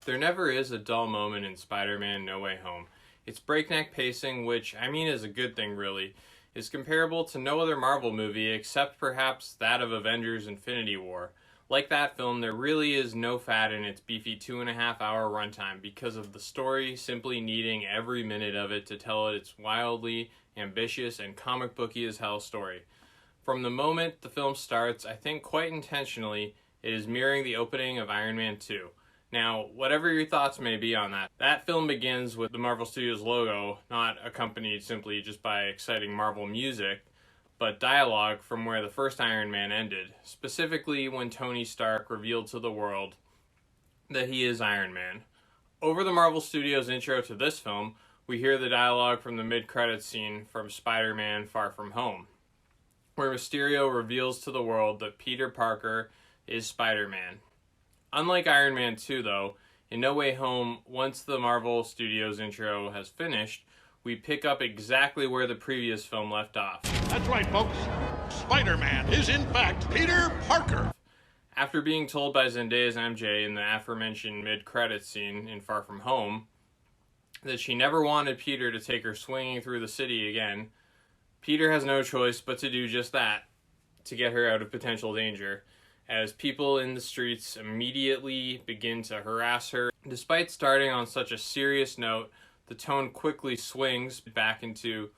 There never is a dull moment in Spider-Man No Way Home. Its breakneck pacing, which I mean is a good thing really, is comparable to no other Marvel movie except perhaps that of Avengers Infinity War. Like that film, there really is no fat in its beefy 2.5-hour runtime because of the story simply needing every minute of it to tell its wildly ambitious and comic booky as hell story. From the moment the film starts, I think quite intentionally, it is mirroring the opening of Iron Man 2. Now, whatever your thoughts may be on that film begins with the Marvel Studios logo, not accompanied simply just by exciting Marvel music, but dialogue from where the first Iron Man ended, specifically when Tony Stark revealed to the world that he is Iron Man. Over the Marvel Studios intro to this film, we hear the dialogue from the mid-credits scene from Spider-Man Far From Home, where Mysterio reveals to the world that Peter Parker is Spider-Man. Unlike Iron Man 2, though, in No Way Home, once the Marvel Studios intro has finished, we pick up exactly where the previous film left off. That's right, folks. Spider-Man is in fact Peter Parker. After being told by Zendaya's MJ in the aforementioned mid-credits scene in Far From Home that she never wanted Peter to take her swinging through the city again, Peter has no choice but to do just that, to get her out of potential danger, as people in the streets immediately begin to harass her. Despite starting on such a serious note, the tone quickly swings back into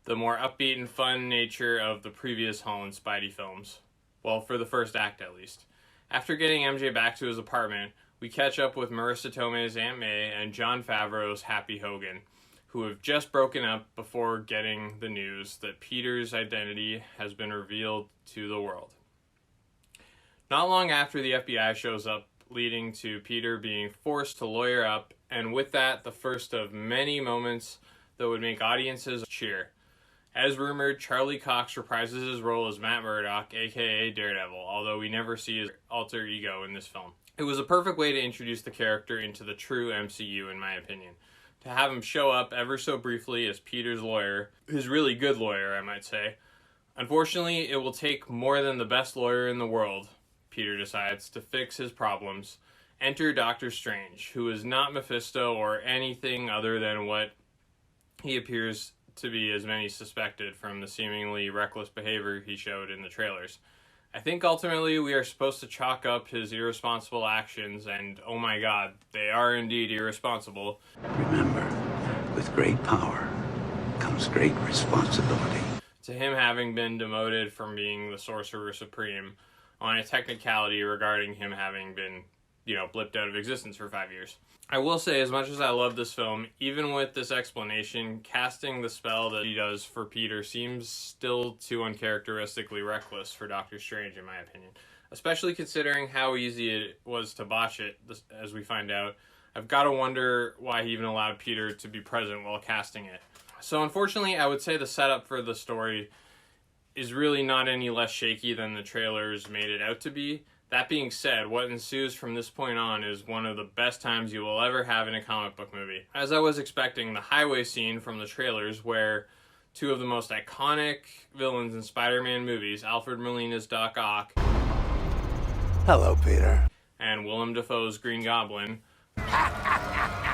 the more upbeat and fun nature of the previous Holland Spidey films. Well, for the first act at least. After getting MJ back to his apartment, we catch up with Marissa Tomei's Aunt May and Jon Favreau's Happy Hogan, who have just broken up before getting the news that Peter's identity has been revealed to the world. Not long after, the FBI shows up, leading to Peter being forced to lawyer up, and with that, the first of many moments that would make audiences cheer. As rumored, Charlie Cox reprises his role as Matt Murdock, aka Daredevil, although we never see his alter ego in this film. It was a perfect way to introduce the character into the true MCU, in my opinion. To have him show up ever so briefly as Peter's lawyer, his really good lawyer, I might say. Unfortunately, it will take more than the best lawyer in the world, Peter decides, to fix his problems. Enter Doctor Strange, who is not Mephisto or anything other than what he appears to be, as many suspected from the seemingly reckless behavior he showed in the trailers. I think ultimately we are supposed to chalk up his irresponsible actions, and oh my god, they are indeed irresponsible. Remember, with great power comes great responsibility. To him having been demoted from being the Sorcerer Supreme on a technicality regarding him having been, blipped out of existence for 5 years. I will say, as much as I love this film, even with this explanation, casting the spell that he does for Peter seems still too uncharacteristically reckless for Doctor Strange, in my opinion. Especially considering how easy it was to botch it, as we find out. I've got to wonder why he even allowed Peter to be present while casting it. So unfortunately, I would say the setup for the story is really not any less shaky than the trailers made it out to be. That being said, what ensues from this point on is one of the best times you will ever have in a comic book movie. As I was expecting, the highway scene from the trailers, where two of the most iconic villains in Spider-Man movies, Alfred Molina's Doc Ock, Hello, Peter. and Willem Dafoe's Green Goblin,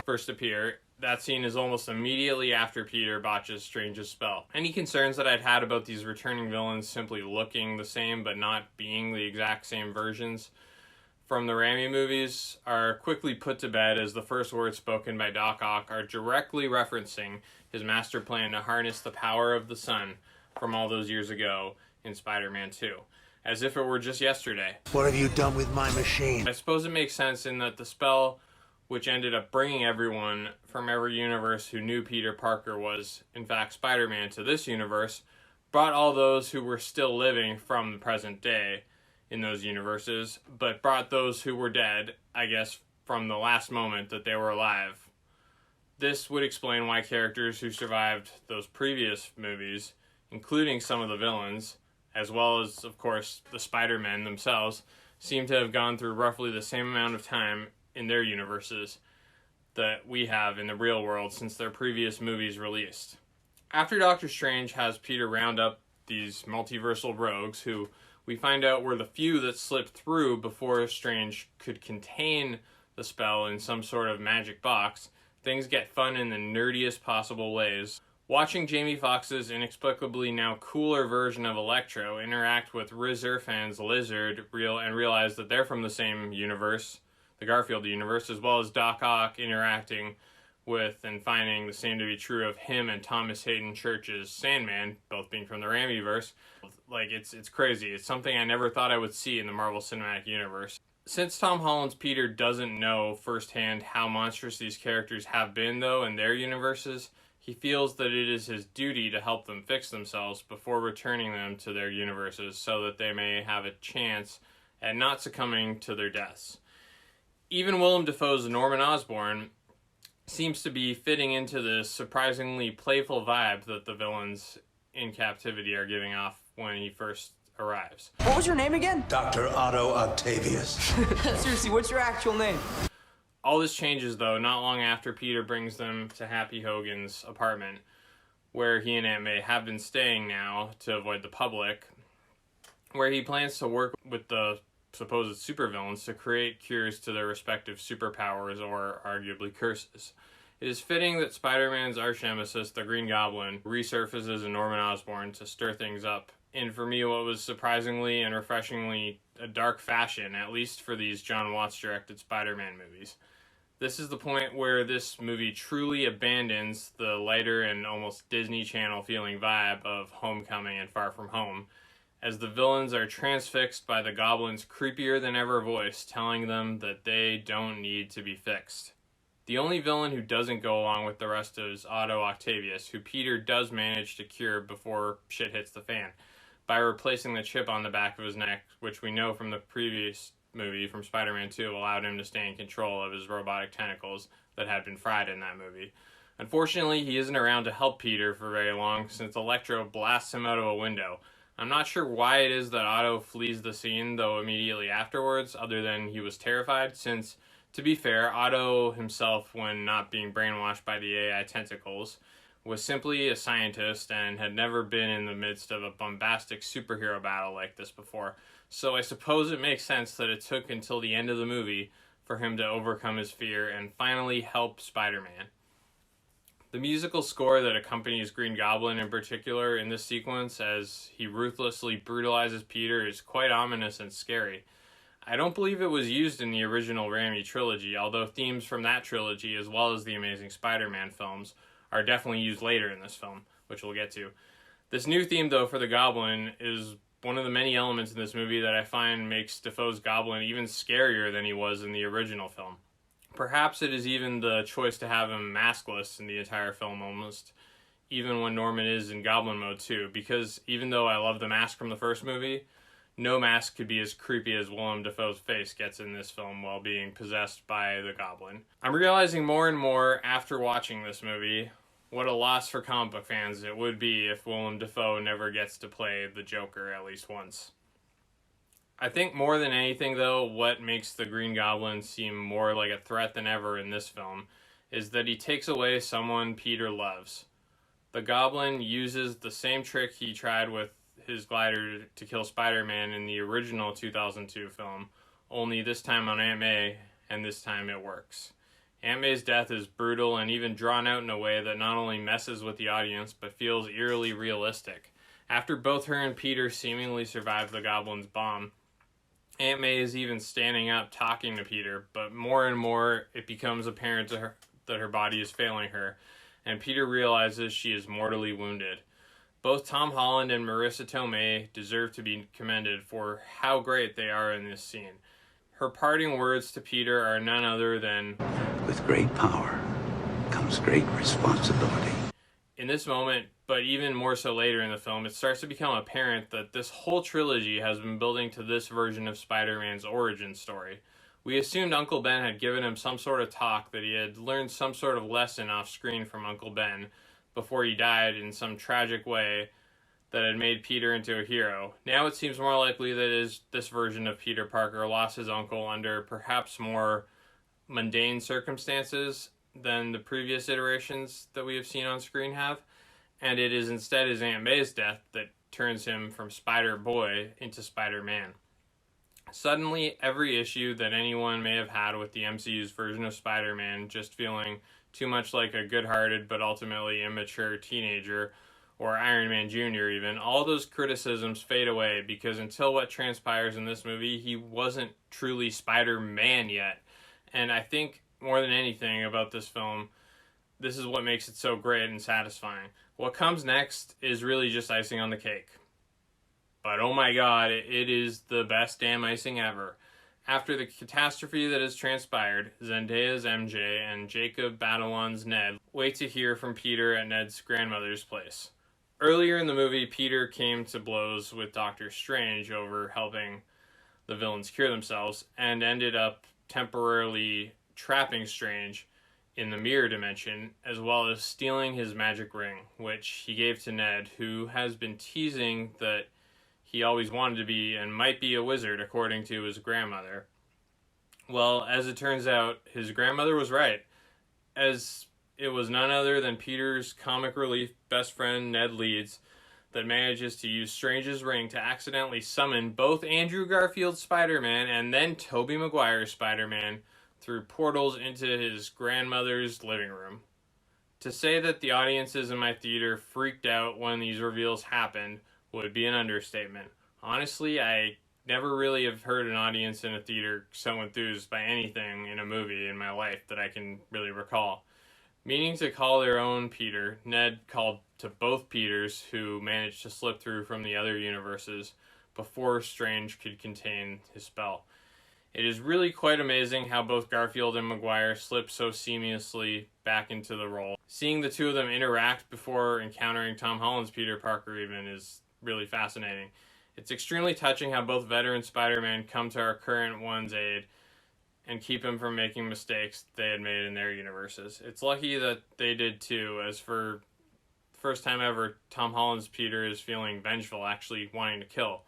first appear. That scene is almost immediately after Peter botches Strange's spell. Any concerns that I'd had about these returning villains simply looking the same but not being the exact same versions from the Raimi movies are quickly put to bed, as the first words spoken by Doc Ock are directly referencing his master plan to harness the power of the sun from all those years ago in Spider-Man 2, as if it were just yesterday. What have you done with my machine? I suppose it makes sense in that the spell, which ended up bringing everyone from every universe who knew Peter Parker was, in fact, Spider-Man to this universe, brought all those who were still living from the present day in those universes, but brought those who were dead, I guess, from the last moment that they were alive. This would explain why characters who survived those previous movies, including some of the villains, as well as, of course, the Spider-Men themselves, seem to have gone through roughly the same amount of time in their universes that we have in the real world since their previous movies released. After Doctor Strange has Peter round up these multiversal rogues, who we find out were the few that slipped through before Strange could contain the the spell in some sort of magic box, things get fun in the nerdiest possible ways. Watching Jamie Foxx's inexplicably now cooler version of Electro interact with Riz Irfan's Lizard and realize that they're from the same universe, the Garfield universe, as well as Doc Ock interacting with and finding the same to be true of him and Thomas Hayden Church's Sandman, both being from the Raimiverse. Like, it's crazy. It's something I never thought I would see in the Marvel Cinematic Universe. Since Tom Holland's Peter doesn't know firsthand how monstrous these characters have been, though, in their universes, he feels that it is his duty to help them fix themselves before returning them to their universes so that they may have a chance at not succumbing to their deaths. Even Willem Dafoe's Norman Osborn seems to be fitting into this surprisingly playful vibe that the villains in captivity are giving off when he first arrives. What was your name again? Dr. Otto Octavius. Seriously, what's your actual name? All this changes, though, not long after Peter brings them to Happy Hogan's apartment, where he and Aunt May have been staying now to avoid the public, where he plans to work with the supposed supervillains to create cures to their respective superpowers or arguably curses. It is fitting that Spider-Man's arch-nemesis, the Green Goblin, resurfaces in Norman Osborn to stir things up in, for me, what was surprisingly and refreshingly a dark fashion, at least for these John Watts-directed Spider-Man movies. This is the point where this movie truly abandons the lighter and almost Disney Channel feeling vibe of Homecoming and Far From Home, as the villains are transfixed by the Goblin's creepier than ever voice telling them that they don't need to be fixed. The only villain who doesn't go along with the rest is Otto Octavius, who Peter does manage to cure before shit hits the fan, by replacing the chip on the back of his neck, which we know from the previous movie from Spider-Man 2 allowed him to stay in control of his robotic tentacles that had been fried in that movie. Unfortunately, he isn't around to help Peter for very long, since Electro blasts him out of a window. I'm not sure why it is that Otto flees the scene, though, immediately afterwards, other than he was terrified, since, to be fair, Otto himself, when not being brainwashed by the AI tentacles, was simply a scientist and had never been in the midst of a bombastic superhero battle like this before. So I suppose it makes sense that it took until the end of the movie for him to overcome his fear and finally help Spider-Man. The musical score that accompanies Green Goblin in particular in this sequence as he ruthlessly brutalizes Peter is quite ominous and scary. I don't believe it was used in the original Raimi trilogy, although themes from that trilogy as well as the Amazing Spider-Man films are definitely used later in this film, which we'll get to. This new theme, though, for the Goblin is one of the many elements in this movie that I find makes Dafoe's Goblin even scarier than he was in the original film. Perhaps it is even the choice to have him maskless in the entire film almost, even when Norman is in Goblin mode too, because even though I love the mask from the first movie, no mask could be as creepy as Willem Dafoe's face gets in this film while being possessed by the Goblin. I'm realizing more and more after watching this movie what a loss for comic book fans it would be if Willem Dafoe never gets to play the Joker at least once. I think more than anything, though, what makes the Green Goblin seem more like a threat than ever in this film is that he takes away someone Peter loves. The Goblin uses the same trick he tried with his glider to kill Spider-Man in the original 2002 film, only this time on Aunt May, and this time it works. Aunt May's death is brutal and even drawn out in a way that not only messes with the audience, but feels eerily realistic. After both her and Peter seemingly survive the Goblin's bomb, Aunt May is even standing up talking to Peter, but more and more it becomes apparent to her that her body is failing her, and Peter realizes she is mortally wounded. Both Tom Holland and Marissa Tomei deserve to be commended for how great they are in this scene. Her parting words to Peter are none other than, With great power comes great responsibility. in this moment, but even more so later in the film, it starts to become apparent that this whole trilogy has been building to this version of Spider-Man's origin story. We assumed Uncle Ben had given him some sort of talk, that he had learned some sort of lesson off screen from Uncle Ben before he died in some tragic way that had made Peter into a hero. Now it seems more likely that this version of Peter Parker lost his uncle under perhaps more mundane circumstances than the previous iterations that we have seen on screen have, and it is instead his Aunt May's death that turns him from Spider-Boy into Spider-Man. Suddenly, every issue that anyone may have had with the MCU's version of Spider-Man just feeling too much like a good-hearted but ultimately immature teenager, or Iron Man Jr. even, all those criticisms fade away because until what transpires in this movie, he wasn't truly Spider-Man yet. And I think more than anything about this film, this is what makes it so great and satisfying. What comes next is really just icing on the cake. But oh my god, it is the best damn icing ever. After the catastrophe that has transpired, Zendaya's MJ and Jacob Batalon's Ned wait to hear from Peter at Ned's grandmother's place. Earlier in the movie, Peter came to blows with Doctor Strange over helping the villains cure themselves and ended up temporarily trapping Strange in the mirror dimension, as well as stealing his magic ring, which he gave to Ned, who has been teasing that he always wanted to be and might be a wizard, according to his grandmother. Well, as it turns out, his grandmother was right, as it was none other than Peter's comic relief best friend Ned Leeds that manages to use Strange's ring to accidentally summon both Andrew Garfield's Spider-Man and then Tobey Maguire's Spider-Man through portals into his grandmother's living room. To say that the audiences in my theater freaked out when these reveals happened would be an understatement. Honestly, I never really have heard an audience in a theater so enthused by anything in a movie in my life that I can really recall. Meaning to call their own Peter, Ned called to both Peters who managed to slip through from the other universes before Strange could contain his spell. It is really quite amazing how both Garfield and Maguire slip so seamlessly back into the role. Seeing the two of them interact before encountering Tom Holland's Peter Parker even is really fascinating. It's extremely touching how both veteran Spider-Man come to our current one's aid and keep him from making mistakes they had made in their universes. It's lucky that they did too, as for the first time ever, Tom Holland's Peter is feeling vengeful, actually wanting to kill.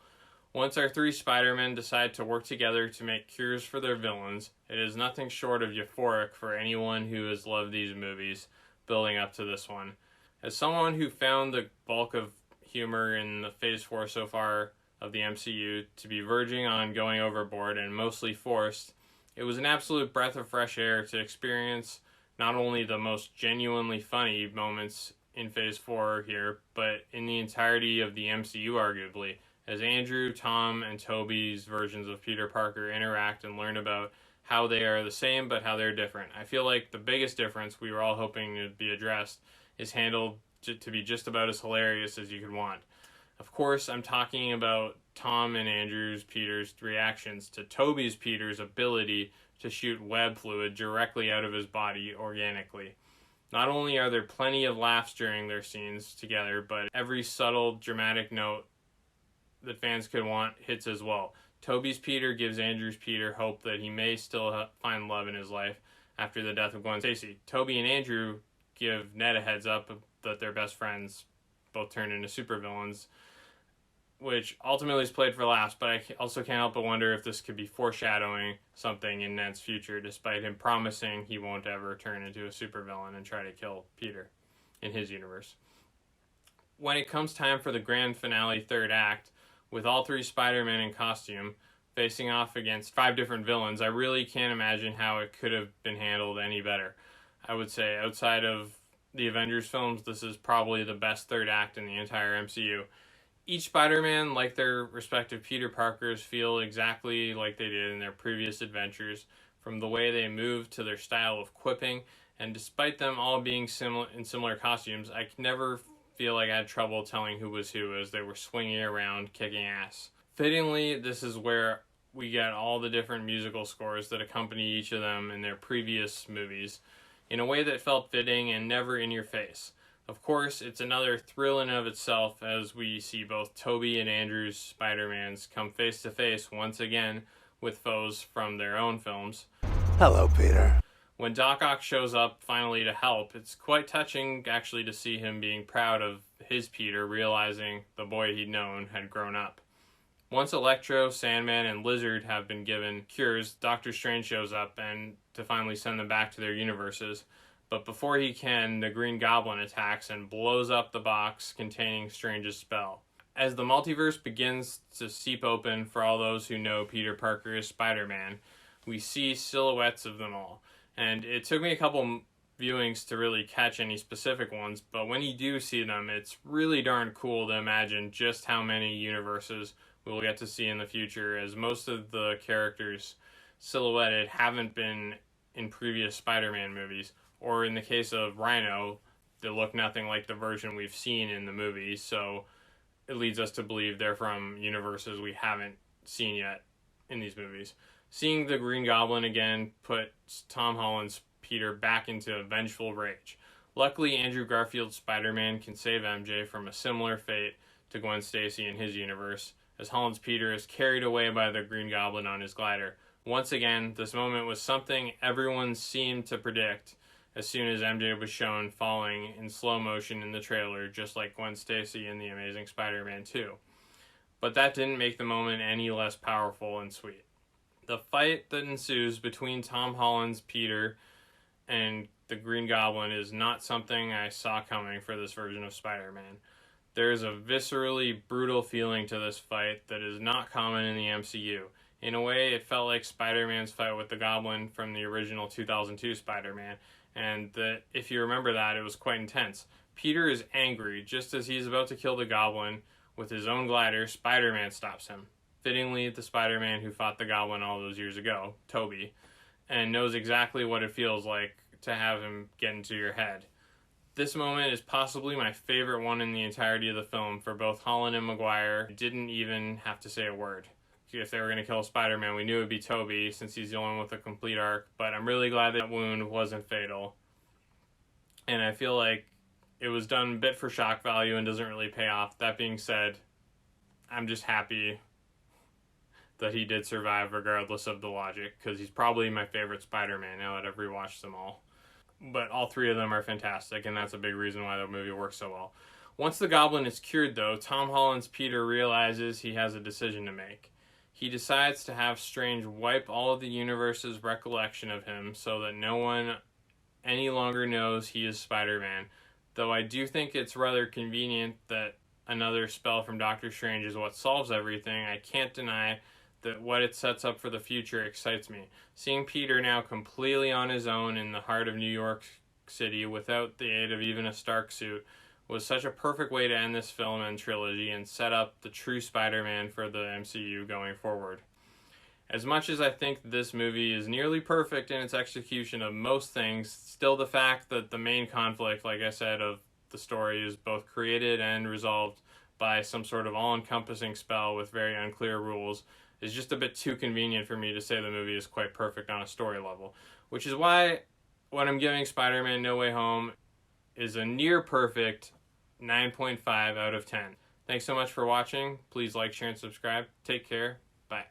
Once our three Spider-Men decide to work together to make cures for their villains, it is nothing short of euphoric for anyone who has loved these movies building up to this one. As someone who found the bulk of humor in the Phase 4 so far of the MCU to be verging on going overboard and mostly forced, it was an absolute breath of fresh air to experience not only the most genuinely funny moments in Phase 4 here, but in the entirety of the MCU arguably, as Andrew, Tom, and Tobey's versions of Peter Parker interact and learn about how they are the same but how they're different. I feel like the biggest difference we were all hoping to be addressed is handled to be just about as hilarious as you could want. Of course, I'm talking about Tom and Andrew's Peter's reactions to Tobey's Peter's ability to shoot web fluid directly out of his body organically. Not only are there plenty of laughs during their scenes together, but every subtle, dramatic note that fans could want hits as well. Tobey's Peter gives Andrew's Peter hope that he may still find love in his life after the death of Gwen Stacy. Tobey and Andrew give Ned a heads up that their best friends both turned into supervillains, which ultimately is played for laughs, but I also can't help but wonder if this could be foreshadowing something in Ned's future, despite him promising he won't ever turn into a supervillain and try to kill Peter in his universe. When it comes time for the grand finale third act, with all three Spider-Men in costume, facing off against 5 different villains, I really can't imagine how it could have been handled any better. I would say, outside of the Avengers films, this is probably the best third act in the entire MCU. Each Spider-Man, like their respective Peter Parkers, feel exactly like they did in their previous adventures, from the way they move to their style of quipping, and despite them all being similar costumes, I could never feel like I had trouble telling who was who as they were swinging around, kicking ass. Fittingly, this is where we get all the different musical scores that accompany each of them in their previous movies, in a way that felt fitting and never in your face. Of course, it's another thrill in and of itself as we see both Tobey and Andrew's Spider-Mans come face to face once again with foes from their own films. Hello, Peter. When Doc Ock shows up finally to help, it's quite touching actually to see him being proud of his Peter, realizing the boy he'd known had grown up. Once Electro, Sandman, and Lizard have been given cures, Doctor Strange shows up and to finally send them back to their universes. But before he can, the Green Goblin attacks and blows up the box containing Strange's spell. As the multiverse begins to seep open for all those who know Peter Parker as Spider-Man, we see silhouettes of them all. And it took me a couple viewings to really catch any specific ones, but when you do see them, it's really darn cool to imagine just how many universes we'll get to see in the future, as most of the characters silhouetted haven't been in previous Spider-Man movies, or in the case of Rhino, they look nothing like the version we've seen in the movie, so it leads us to believe they're from universes we haven't seen yet in these movies. Seeing the Green Goblin again puts Tom Holland's Peter back into a vengeful rage. Luckily, Andrew Garfield's Spider-Man can save MJ from a similar fate to Gwen Stacy in his universe, as Holland's Peter is carried away by the Green Goblin on his glider. Once again, this moment was something everyone seemed to predict as soon as MJ was shown falling in slow motion in the trailer, just like Gwen Stacy in The Amazing Spider-Man 2. But that didn't make the moment any less powerful and sweet. The fight that ensues between Tom Holland's Peter and the Green Goblin is not something I saw coming for this version of Spider-Man. There is a viscerally brutal feeling to this fight that is not common in the MCU. In a way, it felt like Spider-Man's fight with the Goblin from the original 2002 Spider-Man, and that, if you remember that, it was quite intense. Peter is angry. Just as he's about to kill the Goblin with his own glider, Spider-Man stops him. Fittingly, the Spider-Man who fought the Goblin all those years ago, Toby, and knows exactly what it feels like to have him get into your head. This moment is possibly my favorite one in the entirety of the film for both Holland and Maguire. Didn't even have to say a word. If they were going to kill Spider-Man, we knew it would be Toby, since he's the one with a complete arc, but I'm really glad that wound wasn't fatal. And I feel like it was done a bit for shock value and doesn't really pay off. That being said, I'm just happy that he did survive regardless of the logic, because he's probably my favorite Spider-Man now that I've rewatched them all. But all three of them are fantastic, and that's a big reason why the movie works so well. Once the Goblin is cured, though, Tom Holland's Peter realizes he has a decision to make. He decides to have Strange wipe all of the universe's recollection of him so that no one any longer knows he is Spider-Man, though I do think it's rather convenient that another spell from Doctor Strange is what solves everything. I can't deny that what it sets up for the future excites me. Seeing Peter now completely on his own in the heart of New York City without the aid of even a Stark suit was such a perfect way to end this film and trilogy and set up the true Spider-Man for the MCU going forward. As much as I think this movie is nearly perfect in its execution of most things, still the fact that the main conflict, like I said, of the story is both created and resolved by some sort of all-encompassing spell with very unclear rules is just a bit too convenient for me to say the movie is quite perfect on a story level, which is why what I'm giving Spider-Man No Way Home is a near perfect 9.5 out of 10. Thanks so much for watching. Please like, share, and subscribe. Take care. Bye.